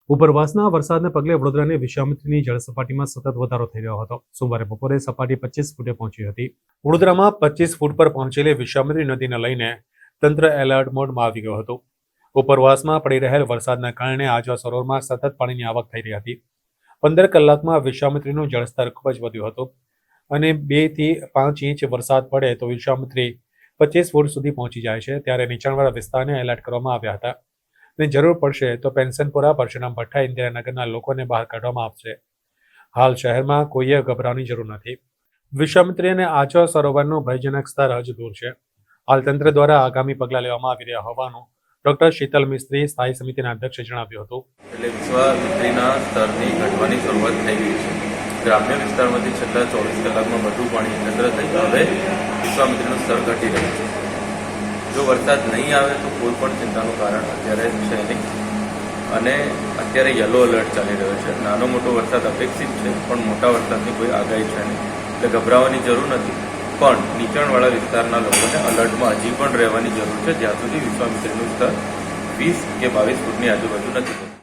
ઉપરવાસના વરસાદને પગલે વડોદરાની વિશ્વામિત્રીની જળસપાટીમાં સતત વધારો થઈ રહ્યો હતો. સોમવારે બપોરે સપાટી 25 ફૂટે પહોંચી હતી. વડોદરામાં 25 ફૂટ પર પહોંચેલી વિશ્વામિત્રી નદીને લઈને તંત્ર એલર્ટ મોડમાં આવી ગયું હતું. ઉપરવાસમાં પડી રહેલ વરસાદના કારણે આજવા સરોવરમાં સતત પાણીની આવક થઈ રહી હતી. 15 કલાકમાં વિશ્વામિત્રીનું જળસ્તર ખૂબ જ વધ્યું હતું અને 2 થી 5 ઇંચ વરસાદ પડે તો વિશ્વામિત્રી 25 ફૂટ સુધી પહોંચી જાય છે. ત્યારે નીચાણવાળા વિસ્તારને એલર્ટ કરવામાં આવ્યા હતા. જરૂર પડશે તો પેન્શનપુરા, પરશુરામ ભઠ્ઠા, ઇન્દિરાનગરના લોકોને બહાર કાઢવામાં આવશે. હાલ શહેરમાં કોઈએ ગભરાવાની જરૂર નથી. વિશ્વામિત્રી અને આજવા સરોવરનું ભયજનક સ્તર હજુ દૂર છે. હાલ તંત્ર દ્વારા આગામી પગલાં લેવામાં આવી રહ્યા હોવાનું ડોક્ટર શીતલ મિસ્ત્રી, સ્થાયી સમિતિના અધ્યક્ષે જણાવ્યું હતું. એટલે વિશ્વામિત્રીના સ્તરની ઘટવાની શરૂઆત થઈ ગઈ છે. ગ્રામ્ય વિસ્તારમાંથી છેલ્લા 24 કલાકમાં વધુ પાણી એકત્ર થઈ હવે વિશ્વામિત્રીનું સ્તર ઘટી રહ્યું છે. જો વરસાદ નહીં આવે તો કોઈ પણ ચિંતાનું કારણ અત્યારે છે નહીં અને અત્યારે યલો એલર્ટ ચાલી રહ્યો છે. નાનો મોટો વરસાદ અપેક્ષિત છે પણ મોટા વરસાદની કોઈ આગાહી છે નહીં, એટલે ગભરાવાની જરૂર નથી. પણ નીચાણવાળા વિસ્તારના લોકોને અલર્ટમાં હજી પણ રહેવાની જરૂર છે જ્યાં સુધી વિશ્વામિત્રીનું સ્તર 20 કે 22 ફૂટની આજુબાજુ નથી.